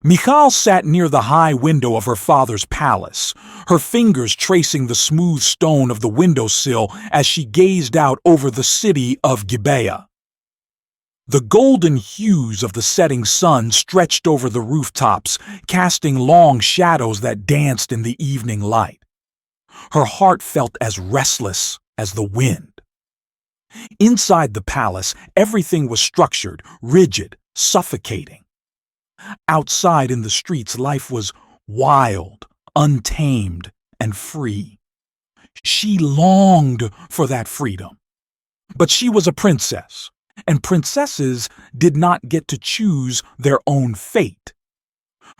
Michal sat near the high window of her father's palace, her fingers tracing the smooth stone of the windowsill as she gazed out over the city of Gibeah. The golden hues of the setting sun stretched over the rooftops, casting long shadows that danced in the evening light. Her heart felt as restless as the wind. Inside the palace, everything was structured, rigid, suffocating. Outside in the streets, life was wild, untamed, and free. She longed for that freedom. But she was a princess, and princesses did not get to choose their own fate.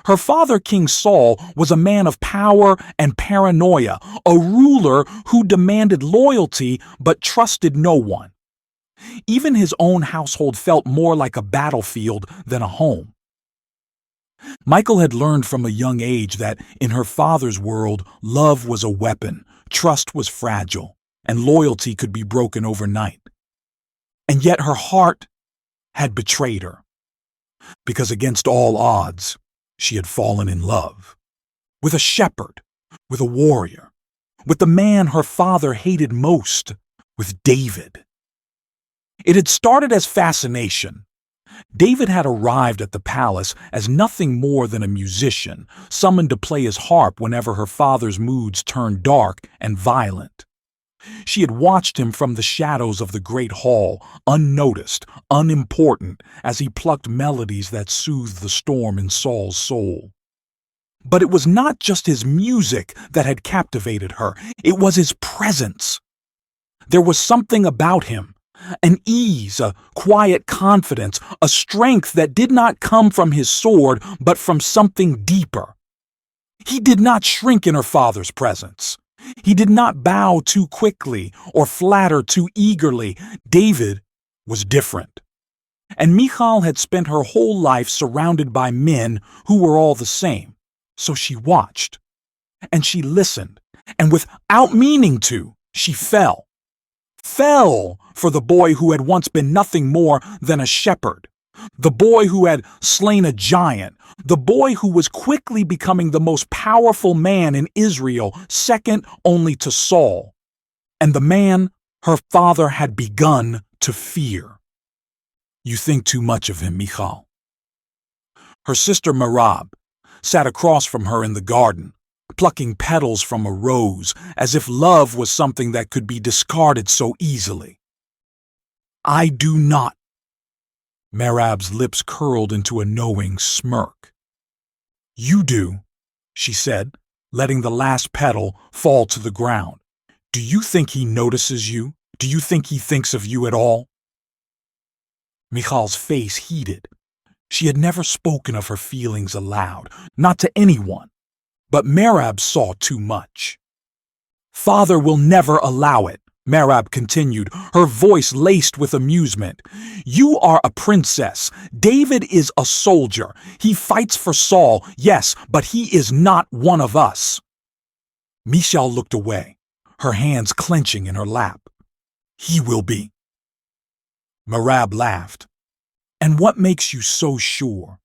Her father, King Saul, was a man of power and paranoia, a ruler who demanded loyalty but trusted no one. Even his own household felt more like a battlefield than a home. Michal had learned from a young age that in her father's world, love was a weapon, trust was fragile, and loyalty could be broken overnight. And yet her heart had betrayed her, because against all odds, she had fallen in love. With a shepherd, with a warrior, with the man her father hated most, with David. It had started as fascination. David had arrived at the palace as nothing more than a musician, summoned to play his harp whenever her father's moods turned dark and violent. She had watched him from the shadows of the great hall, unnoticed, unimportant, as he plucked melodies that soothed the storm in Saul's soul. But it was not just his music that had captivated her, it was his presence. There was something about him, an ease, a quiet confidence, a strength that did not come from his sword, but from something deeper. He did not shrink in her father's presence. He did not bow too quickly or flatter too eagerly. David was different. And Michal had spent her whole life surrounded by men who were all the same. So she watched, and she listened, and without meaning to, she fell. Fell for the boy who had once been nothing more than a shepherd, the boy who had slain a giant, the boy who was quickly becoming the most powerful man in Israel, second only to Saul, and the man her father had begun to fear. You think too much of him, Michal. Her sister Merab sat across from her in the garden, plucking petals from a rose, as if love was something that could be discarded so easily. I do not. Merab's lips curled into a knowing smirk. You do, she said, letting the last petal fall to the ground. Do you think he notices you? Do you think he thinks of you at all? Michal's face heated. She had never spoken of her feelings aloud, not to anyone. But Merab saw too much. Father will never allow it, Merab continued, her voice laced with amusement. You are a princess. David is a soldier. He fights for Saul, yes, but he is not one of us. Michal looked away, her hands clenching in her lap. He will be. Merab laughed. And what makes you so sure?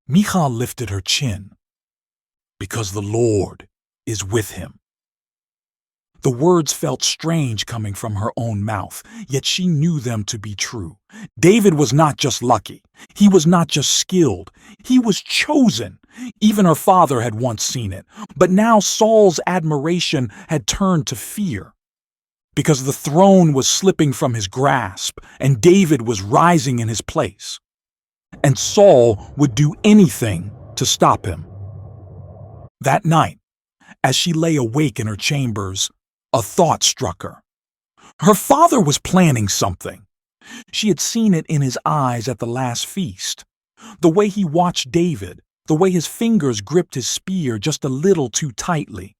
Michal lifted her chin. Because the Lord is with him. The words felt strange coming from her own mouth, yet she knew them to be true. David was not just lucky. He was not just skilled. He was chosen. Even her father had once seen it. But now Saul's admiration had turned to fear. Because the throne was slipping from his grasp, and David was rising in his place. And Saul would do anything to stop him. That night, as she lay awake in her chambers, a thought struck her. Her father was planning something. She had seen it in his eyes at the last feast. The way he watched David, the way his fingers gripped his spear just a little too tightly.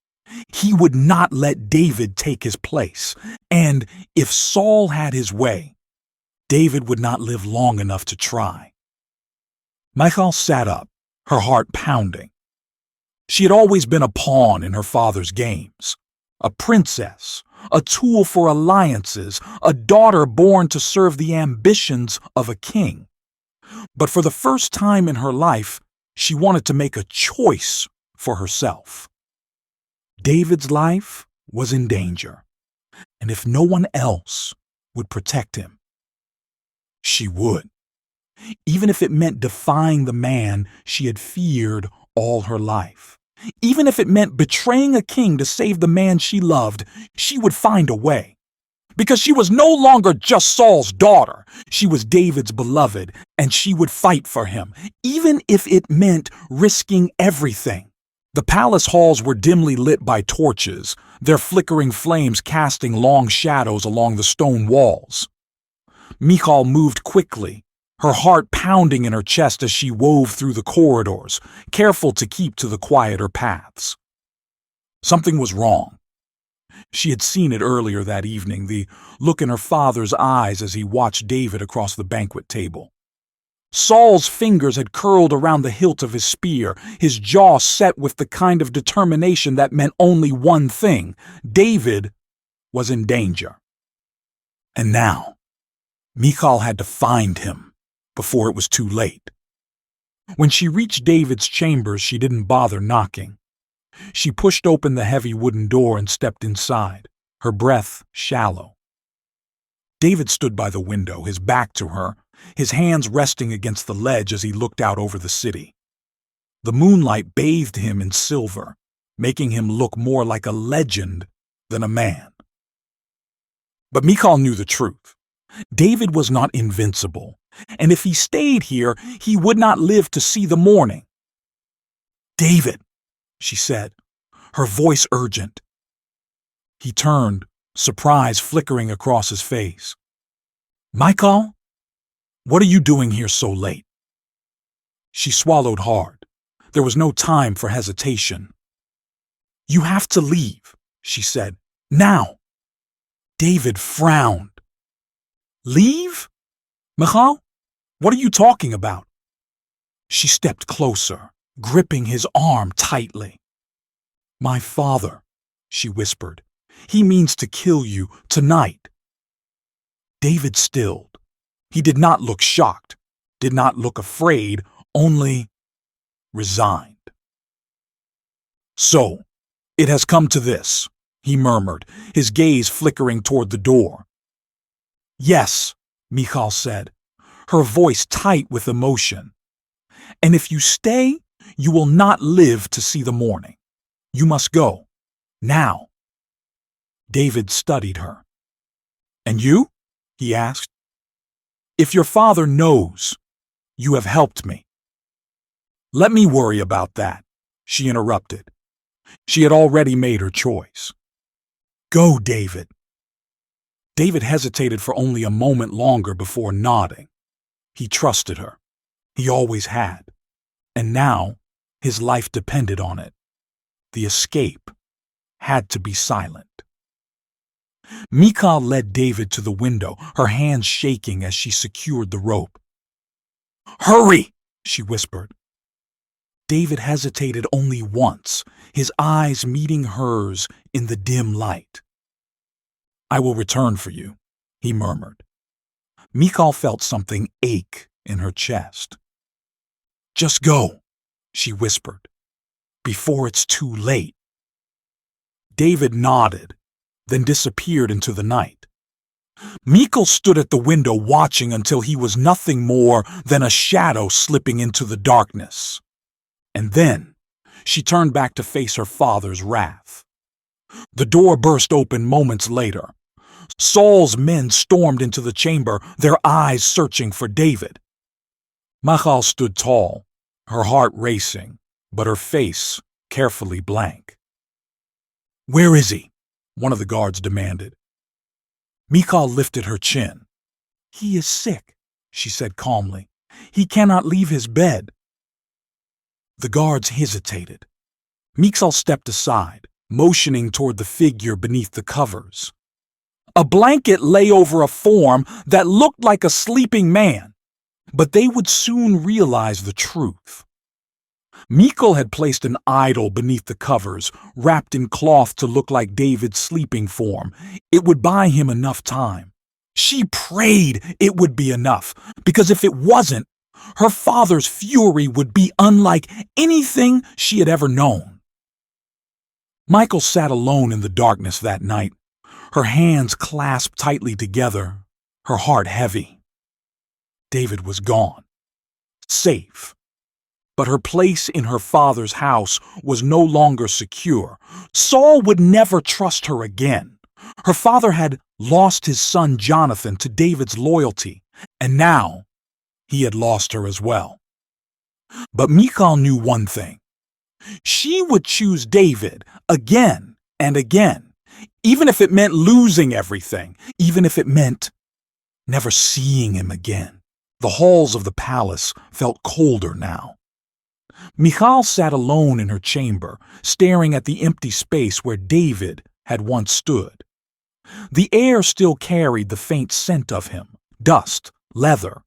He would not let David take his place. And if Saul had his way, David would not live long enough to try. Michal sat up, her heart pounding. She had always been a pawn in her father's games, a princess, a tool for alliances, a daughter born to serve the ambitions of a king. But for the first time in her life, She wanted to make a choice for herself. David's life was in danger, and if no one else would protect him, she would, even if it meant defying the man she had feared all her life. Even if it meant betraying a king to save the man she loved, she would find a way. Because she was no longer just Saul's daughter. She was David's beloved, and she would fight for him, even if it meant risking everything. The palace halls were dimly lit by torches, their flickering flames casting long shadows along the stone walls. Michal moved quickly, her heart pounding in her chest as she wove through the corridors, careful to keep to the quieter paths. Something was wrong. She had seen it earlier that evening, the look in her father's eyes as he watched David across the banquet table. Saul's fingers had curled around the hilt of his spear, his jaw set with the kind of determination that meant only one thing: David was in danger. And now, Michal had to find him before it was too late. When she reached David's chambers, she didn't bother knocking. She pushed open the heavy wooden door and stepped inside, her breath shallow. David stood by the window, his back to her, his hands resting against the ledge as he looked out over the city. The moonlight bathed him in silver, making him look more like a legend than a man. But Michal knew the truth. David was not invincible, and if he stayed here, he would not live to see the morning. "David," she said, her voice urgent. He turned, surprise flickering across his face. "Michal, what are you doing here so late?" She swallowed hard. There was no time for hesitation. "You have to leave," she said. "Now." David frowned. "Leave? Michal, what are you talking about?" She stepped closer, gripping his arm tightly. "My father," she whispered. "He means to kill you tonight." David stilled. He did not look shocked, did not look afraid, only resigned. "So, it has come to this," he murmured, his gaze flickering toward the door. "Yes," Michal said, her voice tight with emotion. "And if you stay, you will not live to see the morning. You must go. Now." David studied her. "And you?" he asked. "If your father knows, you have helped me." "Let me worry about that," she interrupted. She had already made her choice. "Go, David." David hesitated for only a moment longer before nodding. He trusted her. He always had. And now, his life depended on it. The escape had to be silent. Michal led David to the window, her hands shaking as she secured the rope. "Hurry!" she whispered. David hesitated only once, his eyes meeting hers in the dim light. "I will return for you," he murmured. Michal felt something ache in her chest. "Just go," she whispered, "before it's too late." David nodded, then disappeared into the night. Michal stood at the window watching until he was nothing more than a shadow slipping into the darkness. And then she turned back to face her father's wrath. The door burst open moments later. Saul's men stormed into the chamber, their eyes searching for David. Michal stood tall, her heart racing, but her face carefully blank. "Where is he?" one of the guards demanded. Michal lifted her chin. "He is sick," she said calmly. "He cannot leave his bed." The guards hesitated. Michal stepped aside, motioning toward the figure beneath the covers. A blanket lay over a form that looked like a sleeping man, but they would soon realize the truth. Michal had placed an idol beneath the covers, wrapped in cloth to look like David's sleeping form. It would buy him enough time. She prayed it would be enough, because if it wasn't, Her father's fury would be unlike anything she had ever known. Michal sat alone in the darkness that night, her hands clasped tightly together, her heart heavy. David was gone, safe. But her place in her father's house was no longer secure. Saul would never trust her again. Her father had lost his son Jonathan to David's loyalty, and now he had lost her as well. But Michal knew one thing. She would choose David again and again, even if it meant losing everything, even if it meant never seeing him again. The halls of the palace felt colder now. Michal sat alone in her chamber, staring at the empty space where David had once stood. The air still carried the faint scent of him, dust, leather,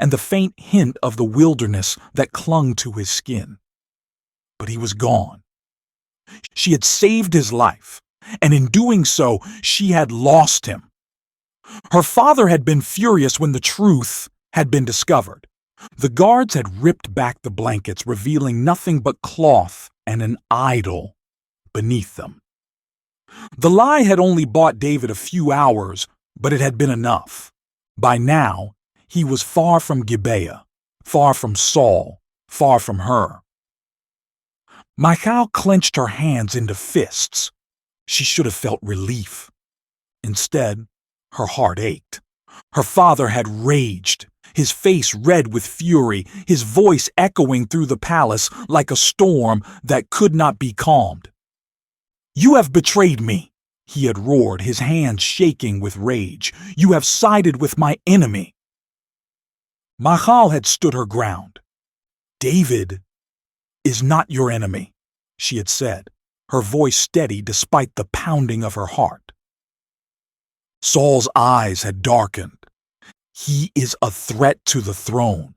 and the faint hint of the wilderness that clung to his skin. But he was gone. She had saved his life, and in doing so, she had lost him. Her father had been furious when the truth had been discovered. The guards had ripped back the blankets, revealing nothing but cloth and an idol beneath them. The lie had only bought David a few hours, but it had been enough. By now, he was far from Gibeah, far from Saul, far from her. Michal clenched her hands into fists. She should have felt relief. Instead, her heart ached. Her father had raged, his face red with fury, his voice echoing through the palace like a storm that could not be calmed. "You have betrayed me," he had roared, his hands shaking with rage. "You have sided with my enemy." Michal had stood her ground. "David is not your enemy," she had said, her voice steady despite the pounding of her heart. Saul's eyes had darkened. "He is a threat to the throne.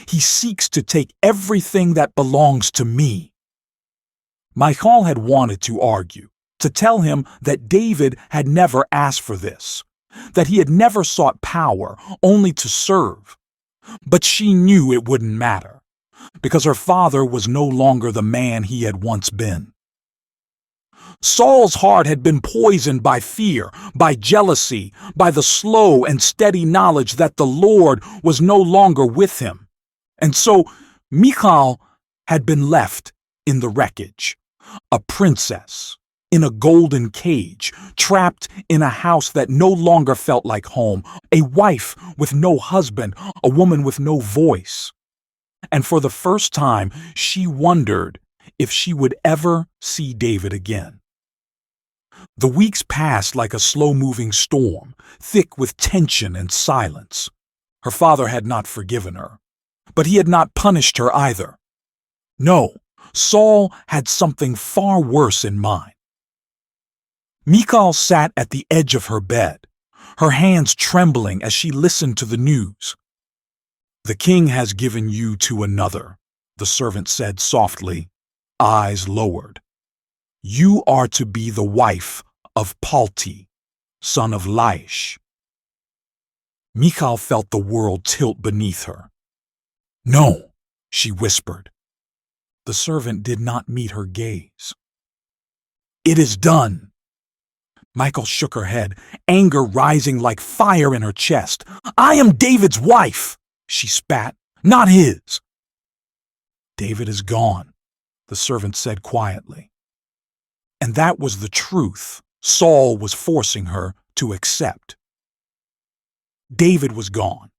He seeks to take everything that belongs to me." Michal had wanted to argue, to tell him that David had never asked for this, that he had never sought power, only to serve. But she knew it wouldn't matter, because her father was no longer the man he had once been. Saul's heart had been poisoned by fear, by jealousy, by the slow and steady knowledge that the Lord was no longer with him. And so Michal had been left in the wreckage, a princess in a golden cage, trapped in a house that no longer felt like home, a wife with no husband, a woman with no voice. And for the first time, she wondered if she would ever see David again. The weeks passed like a slow-moving storm, thick with tension and silence. Her father had not forgiven her, but he had not punished her either. No, Saul had something far worse in mind. Michal sat at the edge of her bed, her hands trembling as she listened to the news. "The king has given you to another," the servant said softly, eyes lowered. "You are to be the wife of Palti, son of Laish." Michal felt the world tilt beneath her. "No," she whispered. The servant did not meet her gaze. "It is done." Michal shook her head, anger rising like fire in her chest. "I am David's wife," she spat, "not his." "David is gone," the servant said quietly. And that was the truth Saul was forcing her to accept. David was gone,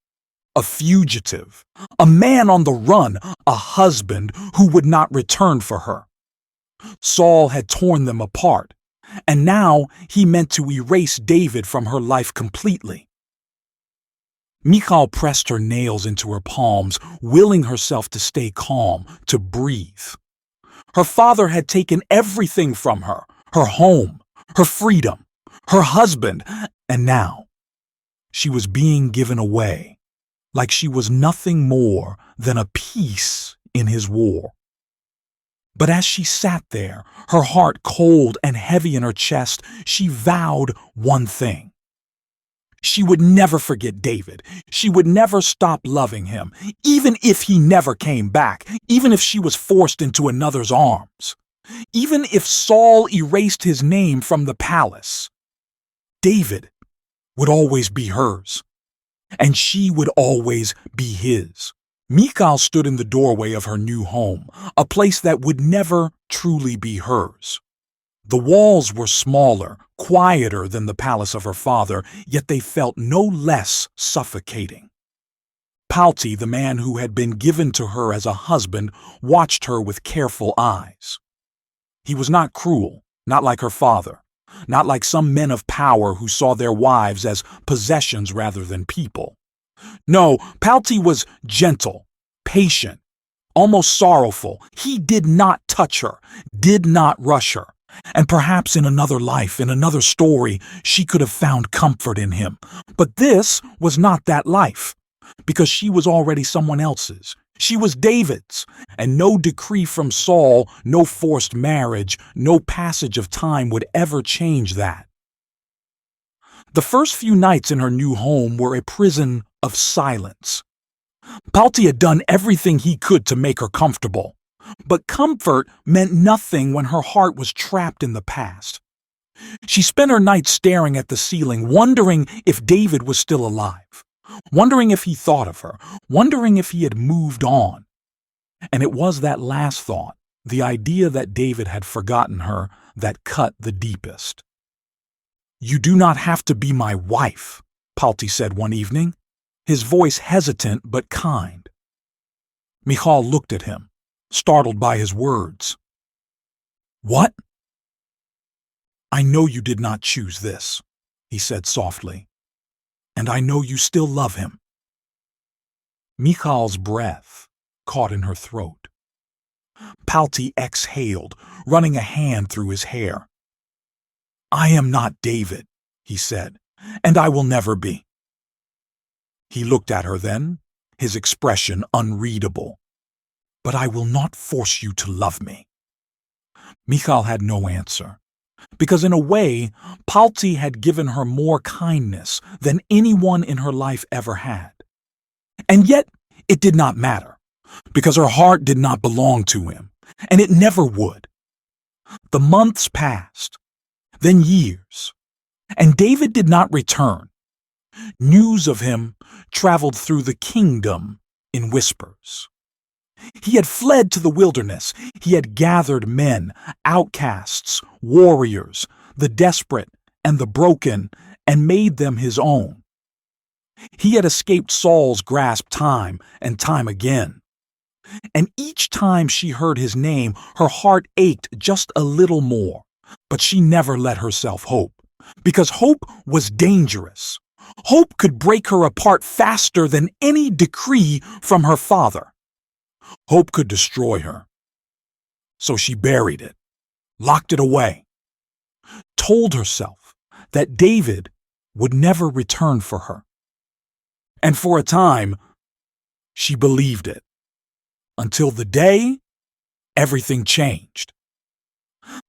a fugitive, a man on the run, a husband who would not return for her. Saul had torn them apart, and now he meant to erase David from her life completely. Michal pressed her nails into her palms, willing herself to stay calm, to breathe. Her father had taken everything from her, her home, her freedom, her husband, and now she was being given away, like she was nothing more than a piece in his war. But as she sat there, her heart cold and heavy in her chest, she vowed one thing. She would never forget David. She would never stop loving him, even if he never came back, even if she was forced into another's arms, even if Saul erased his name from the palace. David would always be hers, and she would always be his. Michal stood in the doorway of her new home, a place that would never truly be hers. The walls were smaller, quieter than the palace of her father, yet they felt no less suffocating. Palti, the man who had been given to her as a husband, watched her with careful eyes. He was not cruel, not like her father, not like some men of power who saw their wives as possessions rather than people. No, Palti was gentle, patient, almost sorrowful. He did not touch her, did not rush her. And perhaps in another life, in another story, she could have found comfort in him. But this was not that life, because she was already someone else's. She was David's, and no decree from Saul, no forced marriage, no passage of time would ever change that. The first few nights in her new home were a prison of silence. Palti had done everything he could to make her comfortable. But comfort meant nothing when her heart was trapped in the past. She spent her nights staring at the ceiling, wondering if David was still alive, wondering if he thought of her, wondering if he had moved on. And it was that last thought, the idea that David had forgotten her, that cut the deepest. "You do not have to be my wife," Palti said one evening, his voice hesitant but kind. Michal looked at him, startled by his words. "What?" "I know you did not choose this," he said softly, "and I know you still love him." Michal's breath caught in her throat. Palti exhaled, running a hand through his hair. "I am not David," he said, "and I will never be." He looked at her then, his expression unreadable. "But I will not force you to love me." Michal had no answer, because in a way, Palti had given her more kindness than anyone in her life ever had. And yet, it did not matter, because her heart did not belong to him, and it never would. The months passed, then years, and David did not return. News of him traveled through the kingdom in whispers. He had fled to the wilderness. He had gathered men, outcasts, warriors, the desperate and the broken, and made them his own. He had escaped Saul's grasp time and time again. And each time she heard his name, her heart ached just a little more. But she never let herself hope, because hope was dangerous. Hope could break her apart faster than any decree from her father. Hope could destroy her. So she buried it, locked it away, told herself that David would never return for her. And for a time, she believed it, until the day everything changed.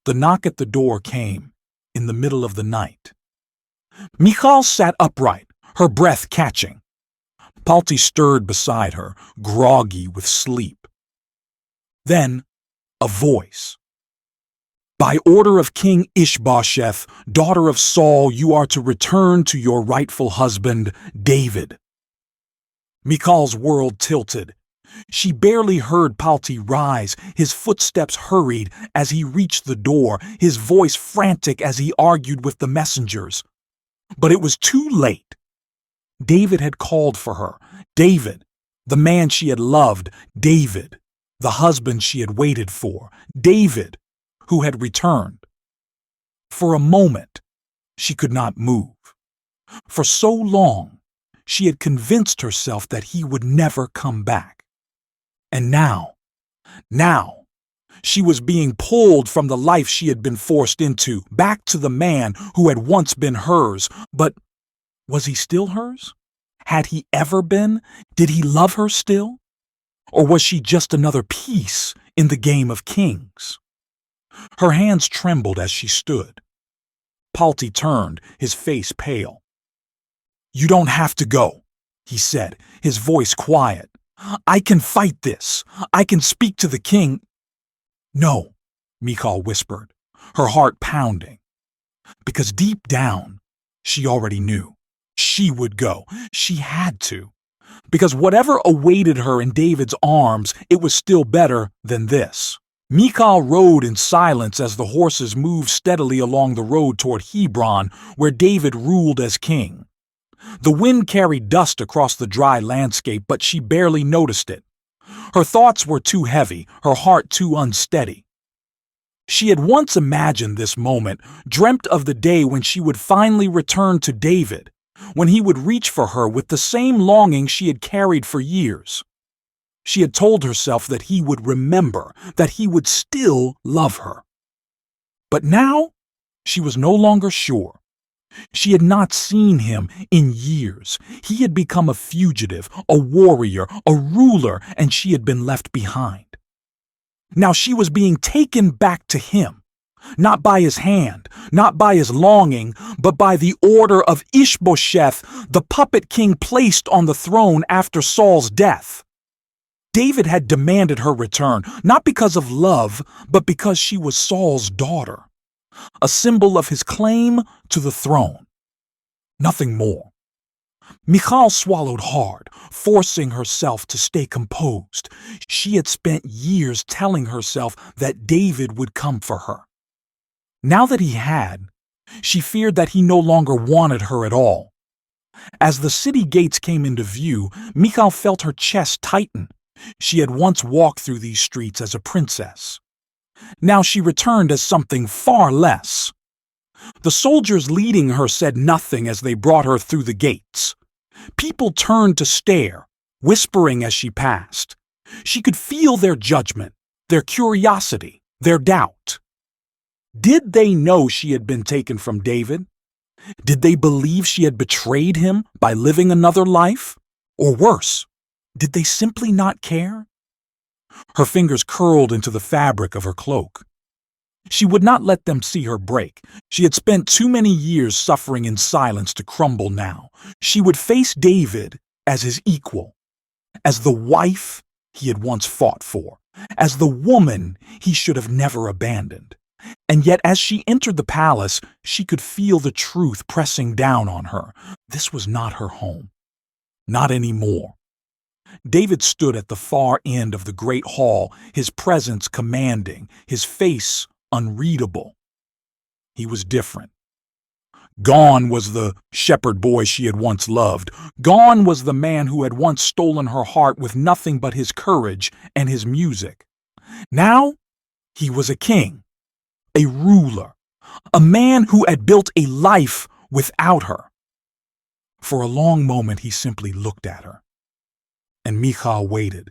The knock at the door came in the middle of the night. Michal sat upright, her breath catching. Palti stirred beside her, groggy with sleep. Then, a voice. "By order of King Ishbosheth, daughter of Saul, you are to return to your rightful husband, David." Michal's world tilted. She barely heard Palti rise, his footsteps hurried as he reached the door, his voice frantic as he argued with the messengers. But it was too late. David had called for her. David, the man she had loved. David, the husband she had waited for. David, who had returned. For a moment, she could not move. For so long, she had convinced herself that he would never come back. And now, she was being pulled from the life she had been forced into, back to the man who had once been hers. But was he still hers? Had he ever been? Did he love her still? Or was she just another piece in the game of kings? Her hands trembled as she stood. Palti turned, his face pale. "You don't have to go," he said, his voice quiet. "I can fight this. I can speak to the king." "No," Michal whispered, her heart pounding, because deep down, she already knew. She would go. She had to. Because whatever awaited her in David's arms, it was still better than this. Michal rode in silence as the horses moved steadily along the road toward Hebron, where David ruled as king. The wind carried dust across the dry landscape, but she barely noticed it. Her thoughts were too heavy, her heart too unsteady. She had once imagined this moment, dreamt of the day when she would finally return to David, when he would reach for her with the same longing she had carried for years. She had told herself that he would remember, that he would still love her. But now, she was no longer sure. She had not seen him in years. He had become a fugitive, a warrior, a ruler, and she had been left behind. Now she was being taken back to him, not by his hand, not by his longing, but by the order of Ishbosheth, the puppet king placed on the throne after Saul's death. David had demanded her return, not because of love, but because she was Saul's daughter, a symbol of his claim to the throne. Nothing more. Michal swallowed hard, forcing herself to stay composed. She had spent years telling herself that David would come for her. Now that he had, she feared that he no longer wanted her at all. As the city gates came into view, Michal felt her chest tighten. She had once walked through these streets as a princess. Now she returned as something far less. The soldiers leading her said nothing as they brought her through the gates. People turned to stare, whispering as she passed. She could feel their judgment, their curiosity, their doubt. Did they know she had been taken from David? Did they believe she had betrayed him by living another life? Or worse, did they simply not care? Her fingers curled into the fabric of her cloak. She would not let them see her break. She had spent too many years suffering in silence to crumble now. She would face David as his equal, as the wife he had once fought for, as the woman he should have never abandoned. And yet as she entered the palace, she could feel the truth pressing down on her. This was not her home. Not anymore. David stood at the far end of the great hall, his presence commanding, his face unreadable. He was different. Gone was the shepherd boy she had once loved. Gone was the man who had once stolen her heart with nothing but his courage and his music. Now, he was a king, a ruler, a man who had built a life without her. For a long moment, he simply looked at her. And Michal waited.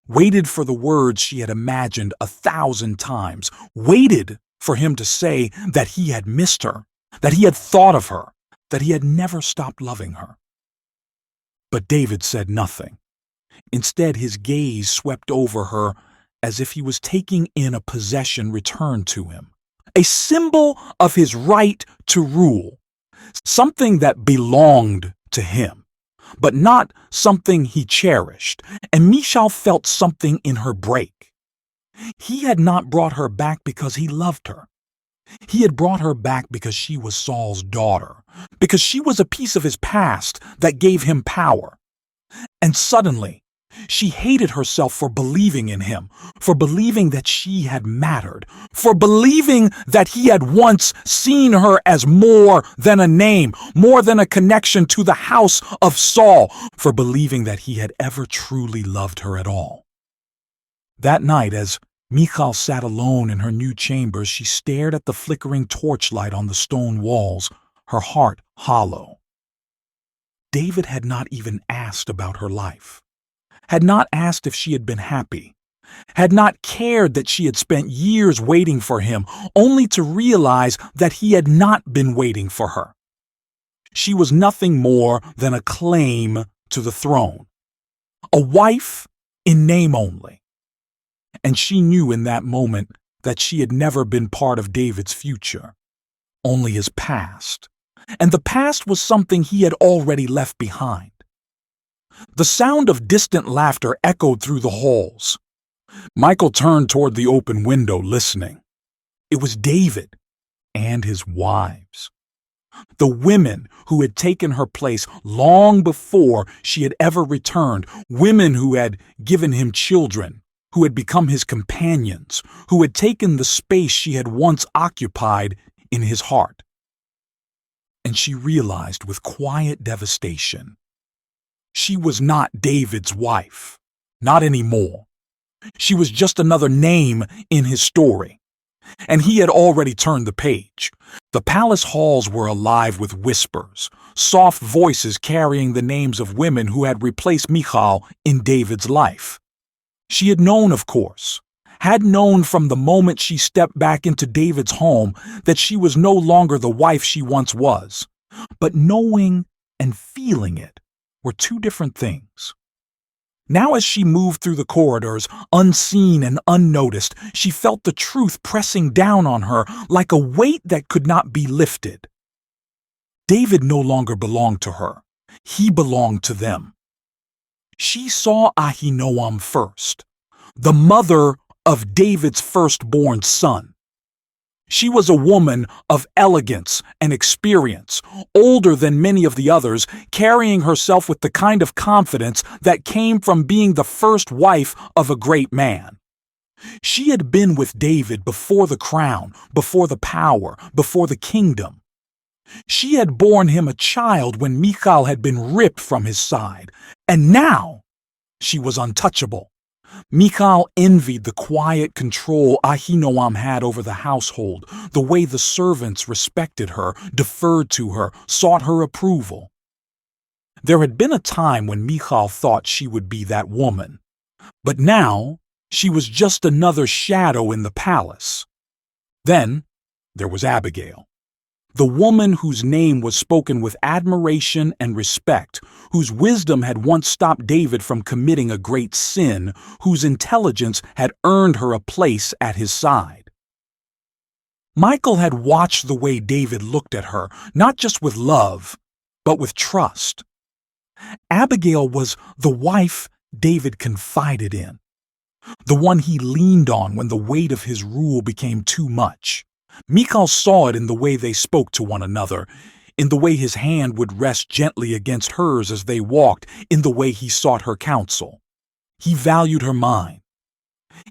Waited for the words she had imagined 1,000 times. Waited for him to say that he had missed her, that he had thought of her, that he had never stopped loving her. But David said nothing. Instead, his gaze swept over her as if he was taking in a possession returned to him, a symbol of his right to rule, something that belonged to him, but not something he cherished, and Michal felt something in her break. He had not brought her back because he loved her. He had brought her back because she was Saul's daughter, because she was a piece of his past that gave him power. And suddenly, she hated herself for believing in him, for believing that she had mattered, for believing that he had once seen her as more than a name, more than a connection to the house of Saul, for believing that he had ever truly loved her at all. That night, as Michal sat alone in her new chambers, she stared at the flickering torchlight on the stone walls, her heart hollow. David had not even asked about her life, had not asked if she had been happy, had not cared that she had spent years waiting for him, only to realize that he had not been waiting for her. She was nothing more than a claim to the throne, a wife in name only. And she knew in that moment that she had never been part of David's future, only his past, and the past was something he had already left behind. The sound of distant laughter echoed through the halls. Michal turned toward the open window, listening. It was David and his wives. The women who had taken her place long before she had ever returned, women who had given him children, who had become his companions, who had taken the space she had once occupied in his heart. And she realized with quiet devastation, she was not David's wife, not anymore. She was just another name in his story. And he had already turned the page. The palace halls were alive with whispers, soft voices carrying the names of women who had replaced Michal in David's life. She had known, of course, had known from the moment she stepped back into David's home that she was no longer the wife she once was. But knowing and feeling it were two different things. Now as she moved through the corridors, unseen and unnoticed, she felt the truth pressing down on her like a weight that could not be lifted. David no longer belonged to her. He belonged to them. She saw Ahinoam first, the mother of David's firstborn son. She was a woman of elegance and experience, older than many of the others, carrying herself with the kind of confidence that came from being the first wife of a great man. She had been with David before the crown, before the power, before the kingdom. She had borne him a child when Michal had been ripped from his side, and now she was untouchable. Michal envied the quiet control Ahinoam had over the household, the way the servants respected her, deferred to her, sought her approval. There had been a time when Michal thought she would be that woman, but now she was just another shadow in the palace. Then there was Abigail, the woman whose name was spoken with admiration and respect, whose wisdom had once stopped David from committing a great sin, whose intelligence had earned her a place at his side. Michal had watched the way David looked at her, not just with love, but with trust. Abigail was the wife David confided in, the one he leaned on when the weight of his rule became too much. Michal saw it in the way they spoke to one another, in the way his hand would rest gently against hers as they walked, in the way he sought her counsel. He valued her mind.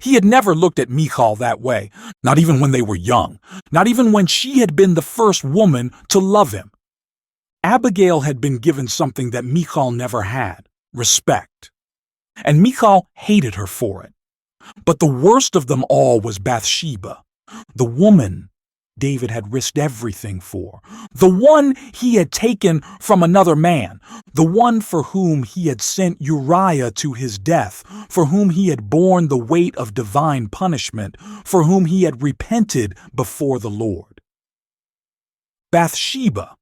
He had never looked at Michal that way, not even when they were young, not even when she had been the first woman to love him. Abigail had been given something that Michal never had, respect. And Michal hated her for it. But the worst of them all was Bathsheba, the woman David had risked everything for, the one he had taken from another man, the one for whom he had sent Uriah to his death, for whom he had borne the weight of divine punishment, for whom he had repented before the Lord. Bathsheba,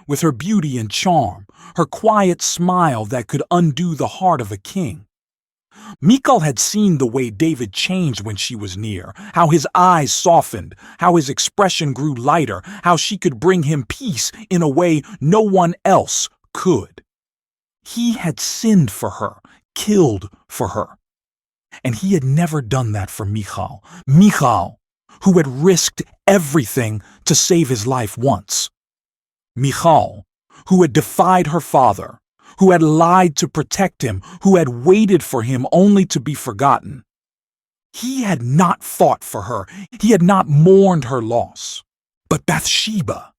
with her beauty and charm, her quiet smile that could undo the heart of a king. Michal had seen the way David changed when she was near, how his eyes softened, how his expression grew lighter, how she could bring him peace in a way no one else could. He had sinned for her, killed for her. And he had never done that for Michal. Michal, who had risked everything to save his life once. Michal, who had defied her father, who had lied to protect him, who had waited for him only to be forgotten. He had not fought for her. He had not mourned her loss. But Bathsheba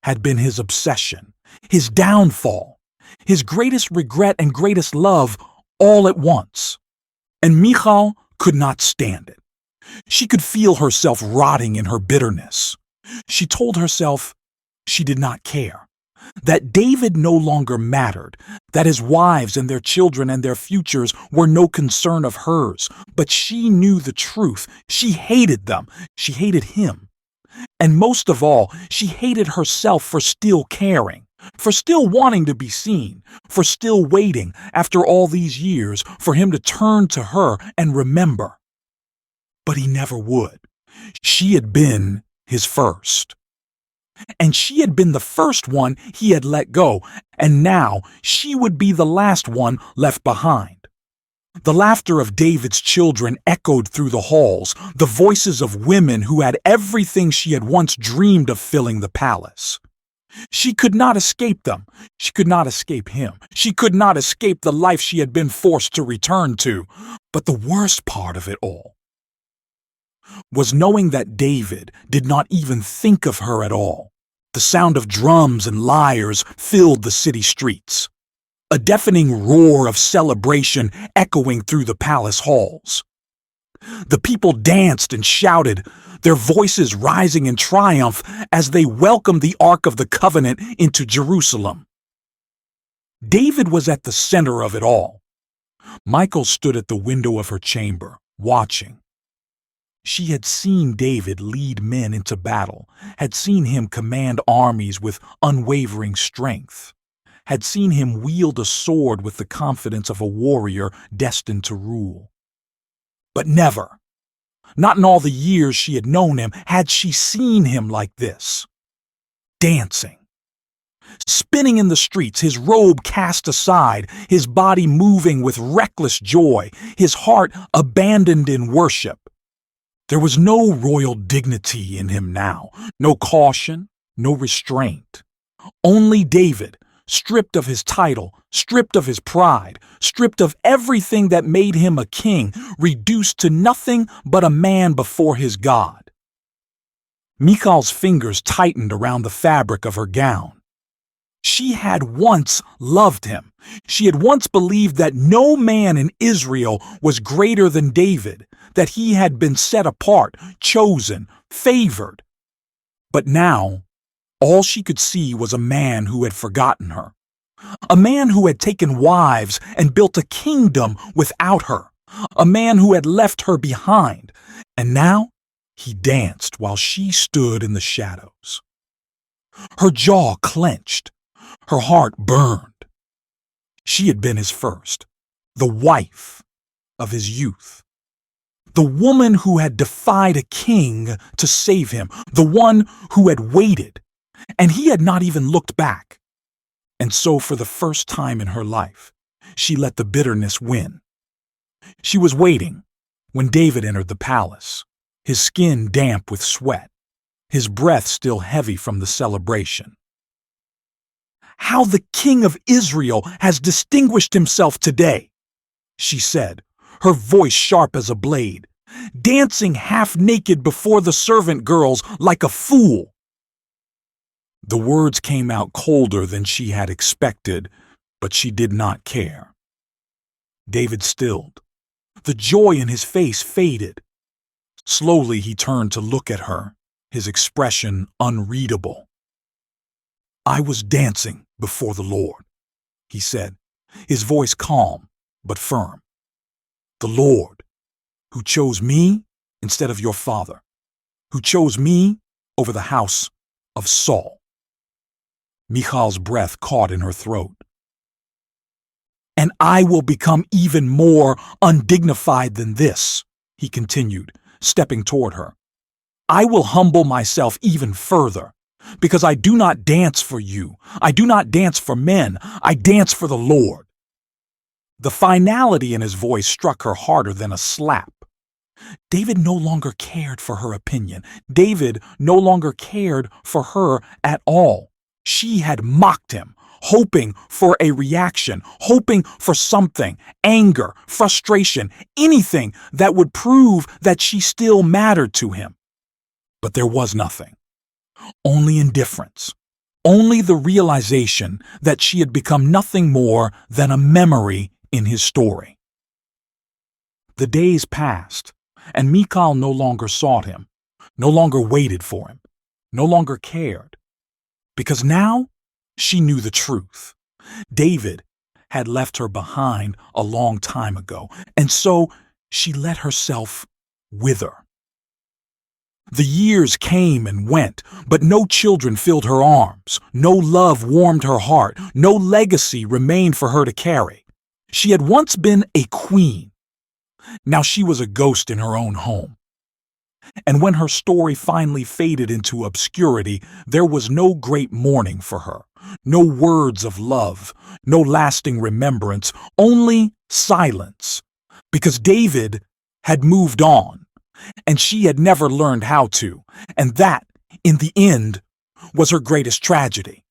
had been his obsession, his downfall, his greatest regret and greatest love all at once. And Michal could not stand it. She could feel herself rotting in her bitterness. She told herself she did not care, that David no longer mattered, that his wives and their children and their futures were no concern of hers. But she knew the truth. She hated them. She hated him. And most of all, she hated herself for still caring, for still wanting to be seen, for still waiting, after all these years, for him to turn to her and remember. But he never would. She had been his first. And she had been the first one he had let go, and now she would be the last one left behind. The laughter of David's children echoed through the halls, the voices of women who had everything she had once dreamed of filling the palace. She could not escape them. She could not escape him. She could not escape the life she had been forced to return to. But the worst part of it all was knowing that David did not even think of her at all. The sound of drums and lyres filled the city streets, a deafening roar of celebration echoing through the palace halls. The people danced and shouted, their voices rising in triumph as they welcomed the Ark of the Covenant into Jerusalem. David was at the center of it all. Michal stood at the window of her chamber, watching. She had seen David lead men into battle, had seen him command armies with unwavering strength, had seen him wield a sword with the confidence of a warrior destined to rule. But never, not in all the years she had known him, had she seen him like this. Dancing. Spinning in the streets, his robe cast aside, his body moving with reckless joy, his heart abandoned in worship. There was no royal dignity in him now, no caution, no restraint. Only David, stripped of his title, stripped of his pride, stripped of everything that made him a king, reduced to nothing but a man before his God. Michal's fingers tightened around the fabric of her gown. She had once loved him. She had once believed that no man in Israel was greater than David, that he had been set apart, chosen, favored. But now, all she could see was a man who had forgotten her. A man who had taken wives and built a kingdom without her. A man who had left her behind. And now, he danced while she stood in the shadows. Her jaw clenched. Her heart burned. She had been his first, the wife of his youth. The woman who had defied a king to save him, the one who had waited, and he had not even looked back. And so for the first time in her life, she let the bitterness win. She was waiting when David entered the palace, his skin damp with sweat, his breath still heavy from the celebration. How the King of Israel has distinguished himself today, she said, her voice sharp as a blade, dancing half-naked before the servant girls like a fool. The words came out colder than she had expected, but she did not care. David stilled. The joy in his face faded. Slowly he turned to look at her, his expression unreadable. I was dancing before the Lord, he said, his voice calm but firm. The Lord, who chose me instead of your father, who chose me over the house of Saul. Michal's breath caught in her throat. And I will become even more undignified than this, he continued, stepping toward her. I will humble myself even further, because I do not dance for you. I do not dance for men. I dance for the Lord. The finality in his voice struck her harder than a slap. David no longer cared for her opinion. David no longer cared for her at all. She had mocked him, hoping for a reaction, hoping for something, anger, frustration, anything that would prove that she still mattered to him. But there was nothing. Only indifference, only the realization that she had become nothing more than a memory in his story. The days passed, and Michal no longer sought him, no longer waited for him, no longer cared, because now she knew the truth. David had left her behind a long time ago, and so she let herself wither. The years came and went, but no children filled her arms, no love warmed her heart, no legacy remained for her to carry. She had once been a queen. Now she was a ghost in her own home. And when her story finally faded into obscurity, there was no great mourning for her, no words of love, no lasting remembrance, only silence. Because David had moved on, and she had never learned how to, and that, in the end, was her greatest tragedy.